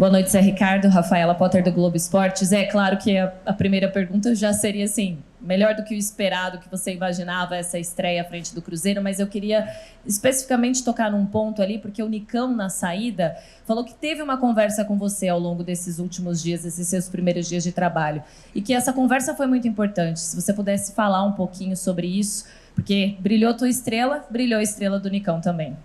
Boa noite, Zé Ricardo. Rafaela Potter, do Globo Esportes. É claro que a primeira pergunta já seria assim, melhor do que o esperado, que você imaginava essa estreia à frente do Cruzeiro, mas eu queria especificamente tocar num ponto ali, porque o Nicão, na saída, falou que teve uma conversa com você ao longo desses últimos dias, esses seus primeiros dias de trabalho, e que essa conversa foi muito importante. Se você pudesse falar um pouquinho sobre isso, porque brilhou tua estrela, brilhou a estrela do Nicão também.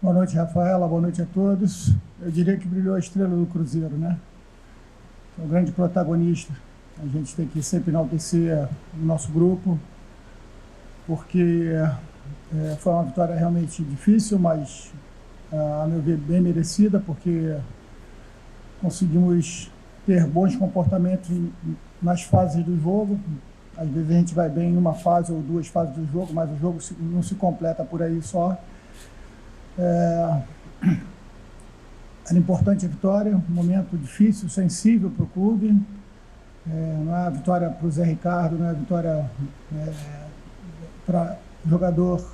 Boa noite, Rafaela. Boa noite a todos. Eu diria que brilhou a estrela do Cruzeiro, né? É um grande protagonista. A gente tem que sempre enaltecer o nosso grupo, porque foi uma vitória realmente difícil, mas, a meu ver, bem merecida, porque conseguimos ter bons comportamentos nas fases do jogo. Às vezes a gente vai bem em uma fase ou duas fases do jogo, mas o jogo não se completa por aí só. Era importante a vitória, um momento difícil, sensível para o clube. Não é a vitória para o Zé Ricardo, não é a vitória para jogador,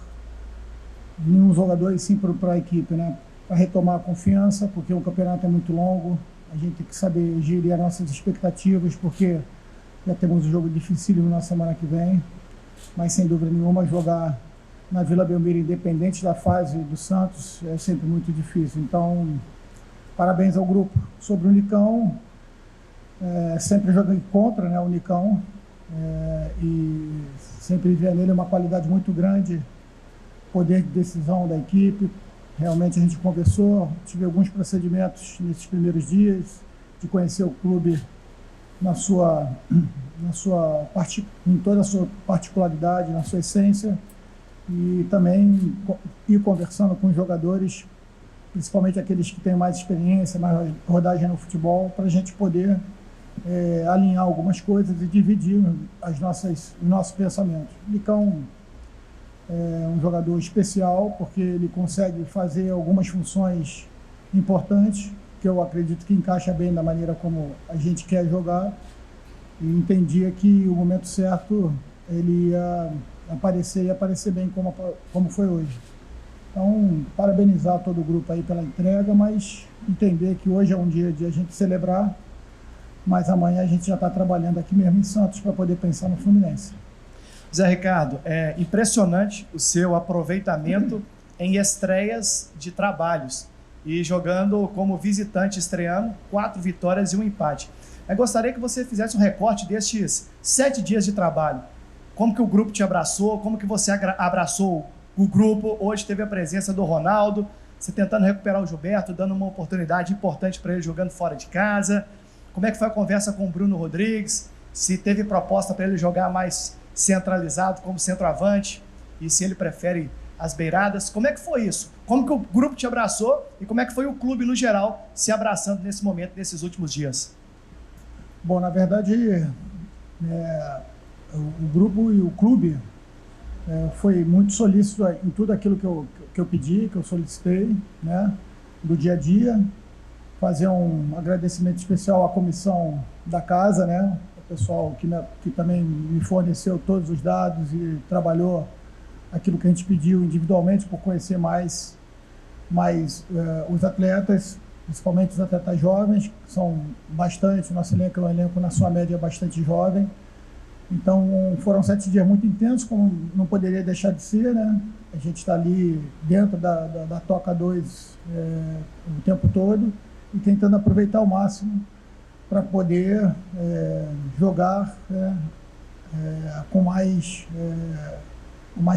nenhum jogador, e sim para a equipe, né? Para retomar a confiança, porque o campeonato é muito longo, a gente tem que saber gerir as nossas expectativas, porque já temos um jogo dificílimo na semana que vem, mas sem dúvida nenhuma jogar na Vila Belmiro, independente da fase do Santos, é sempre muito difícil. Então, parabéns ao grupo. Sobre o Nicão, sempre joguei contra, né, o Nicão, e sempre via nele uma qualidade muito grande, poder de decisão da equipe. Realmente a gente conversou, tive alguns procedimentos nesses primeiros dias, de conhecer o clube em toda a sua particularidade, na sua essência, e também ir conversando com os jogadores, principalmente aqueles que têm mais experiência, mais rodagem no futebol, para a gente poder alinhar algumas coisas e dividir os nossos pensamentos. O Nicão é um jogador especial, porque ele consegue fazer algumas funções importantes, que eu acredito que encaixa bem da maneira como a gente quer jogar, e entendia que o momento certo ele ia aparecer bem como foi hoje. Então, parabenizar todo o grupo aí pela entrega, mas entender que hoje é um dia de a gente celebrar, mas amanhã a gente já está trabalhando aqui mesmo em Santos para poder pensar no Fluminense. Zé Ricardo, é impressionante o seu aproveitamento em estreias de trabalhos e jogando como visitante, estreando 4 vitórias e 1 empate. Eu gostaria que você fizesse um recorte destes 7 dias de trabalho. Como que o grupo te abraçou, como que você abraçou o grupo. Hoje teve a presença do Ronaldo, você tentando recuperar o Gilberto, dando uma oportunidade importante para ele jogando fora de casa. Como é que foi a conversa com o Bruno Rodrigues? Se teve proposta para ele jogar mais centralizado como centroavante e se ele prefere as beiradas. Como é que foi isso? Como que o grupo te abraçou e como é que foi o clube no geral se abraçando nesse momento, nesses últimos dias? Bom, na verdade, o grupo e o clube foi muito solícito em tudo aquilo que eu pedi, que eu solicitei, né, do dia a dia. Fazer um agradecimento especial à comissão da casa, né, o pessoal que também me forneceu todos os dados e trabalhou aquilo que a gente pediu individualmente, por conhecer mais os atletas, principalmente os atletas jovens, que são bastante. Nosso elenco é um elenco, na sua média, bastante jovem. Então, foram 7 dias muito intensos, como não poderia deixar de ser, né? A gente está ali dentro da Toca 2 o tempo todo e tentando aproveitar ao máximo para poder jogar com mais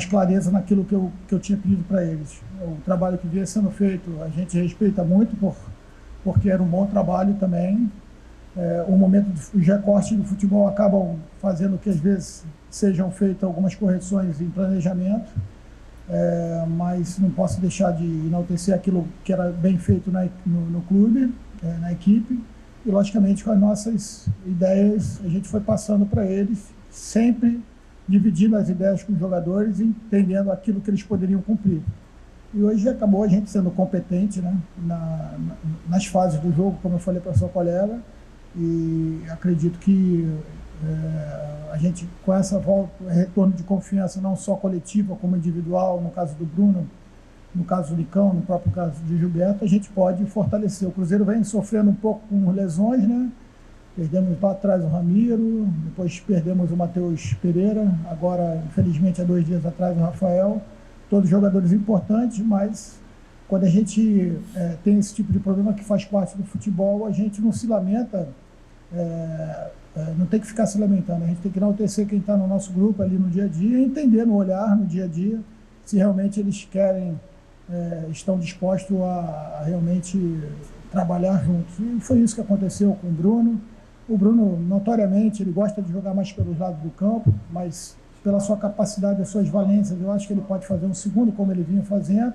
clareza naquilo que eu tinha pedido para eles. O trabalho que vinha sendo feito, a gente respeita muito, porque era um bom trabalho também. O momento dos recortes do futebol acabam fazendo que às vezes sejam feitas algumas correções em planejamento, mas não posso deixar de enaltecer aquilo que era bem feito no clube, na equipe, e logicamente com as nossas ideias a gente foi passando para eles, sempre dividindo as ideias com os jogadores e entendendo aquilo que eles poderiam cumprir. E hoje acabou a gente sendo competente, né, nas fases do jogo, como eu falei para a sua colega, e acredito que a gente, com essa volta, retorno de confiança, não só coletiva como individual, no caso do Bruno, no caso do Nicão, no próprio caso de Gilberto, a gente pode fortalecer. O Cruzeiro vem sofrendo um pouco com lesões, né? Perdemos lá atrás o Ramiro, depois perdemos o Matheus Pereira, agora, infelizmente, há 2 dias atrás o Rafael. Todos jogadores importantes, mas quando a gente tem esse tipo de problema que faz parte do futebol, a gente não se lamenta, não tem que ficar se lamentando. A gente tem que enaltecer quem está no nosso grupo ali no dia a dia, entender no olhar, no dia a dia, se realmente eles querem, estão dispostos a realmente trabalhar juntos. E foi isso que aconteceu com o Bruno. O Bruno, notoriamente, ele gosta de jogar mais pelos lados do campo, mas pela sua capacidade, as suas valências, eu acho que ele pode fazer um segundo como ele vinha fazendo,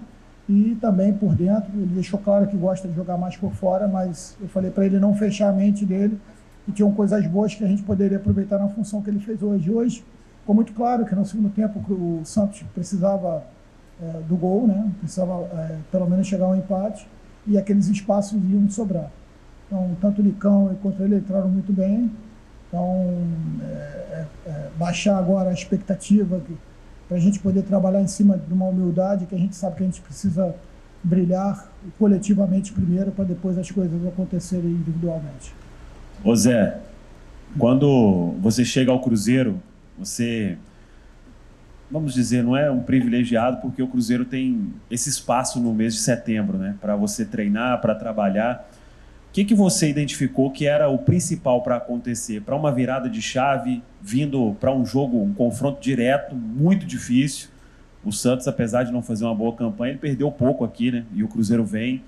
e também por dentro. Ele deixou claro que gosta de jogar mais por fora, mas eu falei para ele não fechar a mente dele, e tinham coisas boas que a gente poderia aproveitar na função que ele fez hoje. Hoje ficou muito claro que no segundo tempo o Santos precisava do gol, né? Precisava pelo menos chegar ao empate, e aqueles espaços iam sobrar. Então, tanto o Nicão quanto ele entraram muito bem. Então, baixar agora a expectativa para a gente poder trabalhar em cima de uma humildade, que a gente sabe que a gente precisa brilhar coletivamente primeiro, para depois as coisas acontecerem individualmente. Ô Zé, quando você chega ao Cruzeiro, você, vamos dizer, não é um privilegiado, porque o Cruzeiro tem esse espaço no mês de setembro, né, para você treinar, para trabalhar. O que você identificou que era o principal para acontecer? Para uma virada de chave, vindo para um jogo, um confronto direto, muito difícil. O Santos, apesar de não fazer uma boa campanha, ele perdeu pouco aqui, né? E o Cruzeiro vem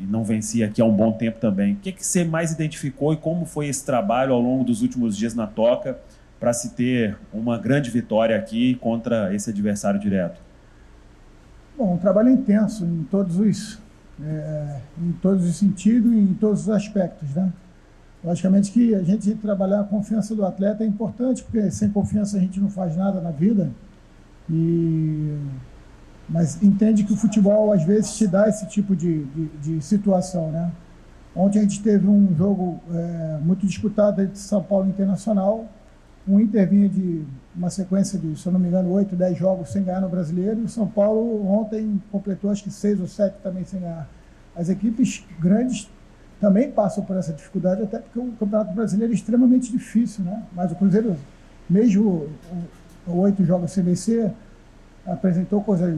e não vencia aqui há um bom tempo também. O que você mais identificou e como foi esse trabalho ao longo dos últimos dias na Toca para se ter uma grande vitória aqui contra esse adversário direto? Bom, um trabalho intenso em todos os sentidos e em todos os aspectos, né? Logicamente que a gente trabalhar a confiança do atleta é importante, porque sem confiança a gente não faz nada na vida, mas entende que o futebol às vezes te dá esse tipo de situação, né? Ontem a gente teve um jogo muito disputado entre São Paulo e Internacional. O Inter vinha de uma sequência de, se eu não me engano, 8, 10 jogos sem ganhar no Brasileiro, e o São Paulo ontem completou acho que 6 ou 7 também sem ganhar. As equipes grandes também passam por essa dificuldade, até porque o Campeonato Brasileiro é extremamente difícil, né? Mas o Cruzeiro, mesmo 8 jogos sem vencer,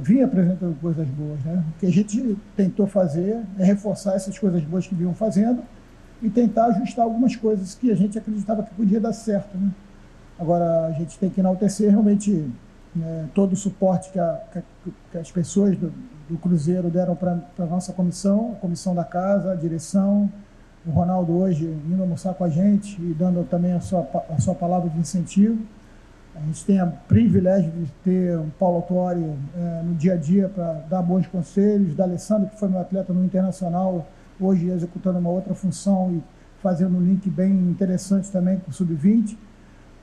vinha apresentando coisas boas, né? O que a gente tentou fazer é reforçar essas coisas boas que vinham fazendo e tentar ajustar algumas coisas que a gente acreditava que podia dar certo, né? Agora, a gente tem que enaltecer realmente todo o suporte que as pessoas do Cruzeiro deram para a nossa comissão, a comissão da casa, a direção, o Ronaldo hoje indo almoçar com a gente e dando também a sua palavra de incentivo. A gente tem o privilégio de ter um Paulo Autori no dia a dia para dar bons conselhos, da Alessandro, que foi meu atleta no Internacional, hoje executando uma outra função e fazendo um link bem interessante também com o Sub-20.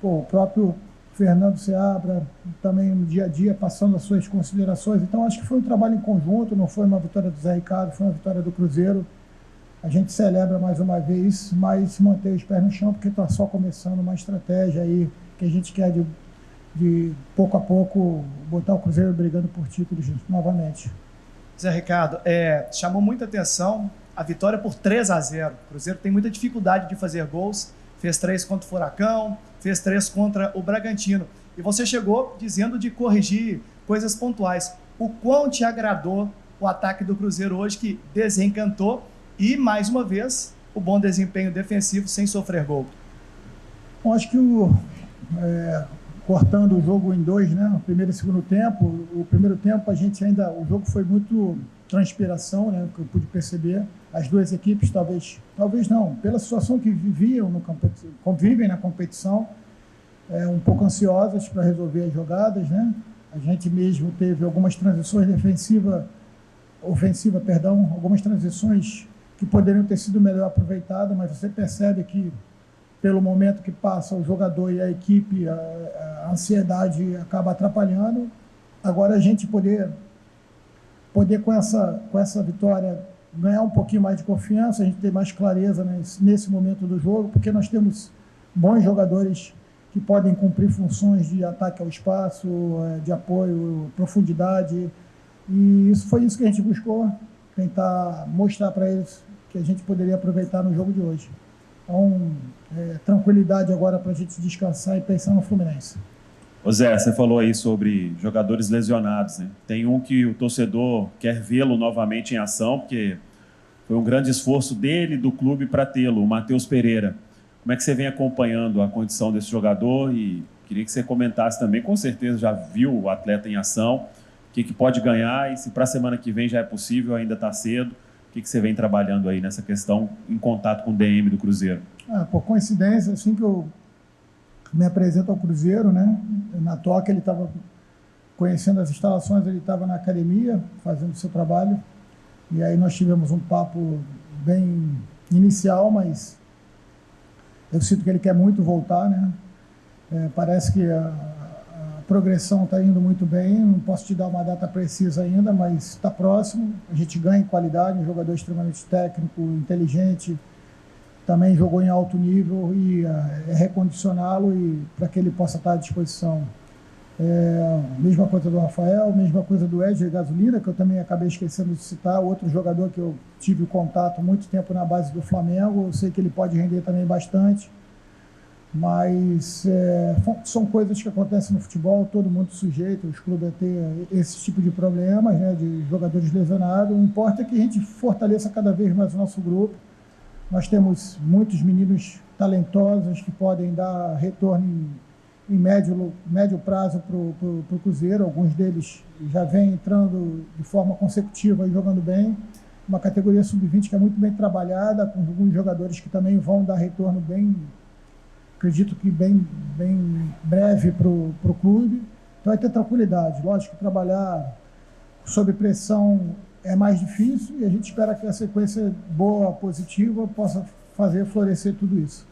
O próprio Fernando Seabra também no dia a dia passando as suas considerações. Então acho que foi um trabalho em conjunto, não foi uma vitória do Zé Ricardo, foi uma vitória do Cruzeiro. A gente celebra mais uma vez, mas mantém os pés no chão, porque está só começando uma estratégia aí que a gente quer de pouco a pouco botar o Cruzeiro brigando por títulos novamente. Zé Ricardo, chamou muita atenção a vitória por 3-0. O Cruzeiro tem muita dificuldade de fazer gols, fez 3 contra o Furacão, fez 3 contra o Bragantino. E você chegou dizendo de corrigir coisas pontuais. O quão te agradou o ataque do Cruzeiro hoje, que desencantou, e, mais uma vez, o bom desempenho defensivo sem sofrer gol? Bom, acho que cortando o jogo em 2, né? O primeiro e segundo tempo. O primeiro tempo o jogo foi muito transpiração, né? Que eu pude perceber. As duas equipes talvez não, pela situação que convivem na competição, um pouco ansiosas para resolver as jogadas, né? A gente mesmo teve algumas transições ofensiva, algumas transições que poderiam ter sido melhor aproveitadas, mas você percebe que pelo momento que passa o jogador e a equipe, a ansiedade acaba atrapalhando. Agora a gente poder com essa vitória ganhar um pouquinho mais de confiança, a gente ter mais clareza nesse momento do jogo, porque nós temos bons jogadores que podem cumprir funções de ataque ao espaço, de apoio, profundidade. E foi isso que a gente buscou, tentar mostrar para eles que a gente poderia aproveitar no jogo de hoje. Então, tranquilidade agora para a gente descansar e pensar no Fluminense. Ô Zé, você falou aí sobre jogadores lesionados, né? Tem um que o torcedor quer vê-lo novamente em ação, porque foi um grande esforço dele, do clube, para tê-lo, o Matheus Pereira. Como é que você vem acompanhando a condição desse jogador? E queria que você comentasse também, com certeza já viu o atleta em ação, o que pode ganhar e se para a semana que vem já é possível, ainda está cedo. O que você vem trabalhando aí nessa questão em contato com o DM do Cruzeiro? Por coincidência, assim que eu me apresento ao Cruzeiro, né? Na toca ele estava conhecendo as instalações, ele estava na academia fazendo o seu trabalho. E aí nós tivemos um papo bem inicial, mas eu sinto que ele quer muito voltar, né? Parece que a progressão está indo muito bem, não posso te dar uma data precisa ainda, mas está próximo. A gente ganha em qualidade, um jogador extremamente técnico, inteligente, também jogou em alto nível e é recondicioná-lo e para que ele possa estar à disposição. Mesma coisa do Rafael, mesma coisa do Edger Gasolina, que eu também acabei esquecendo de citar, outro jogador que eu tive contato muito tempo na base do Flamengo, eu sei que ele pode render também bastante, mas são coisas que acontecem no futebol, todo mundo sujeito, os clubes a ter esse tipo de problemas, né, de jogadores lesionados. O que importa é que a gente fortaleça cada vez mais o nosso grupo. Nós temos muitos meninos talentosos que podem dar retorno em médio prazo para o Cruzeiro. Alguns deles já vêm entrando de forma consecutiva e jogando bem. Uma categoria sub-20 que é muito bem trabalhada, com alguns jogadores que também vão dar retorno bem, acredito que bem breve para o clube. Então vai ter tranquilidade. Lógico que trabalhar sob pressão é mais difícil e a gente espera que a sequência boa, positiva, possa fazer florescer tudo isso.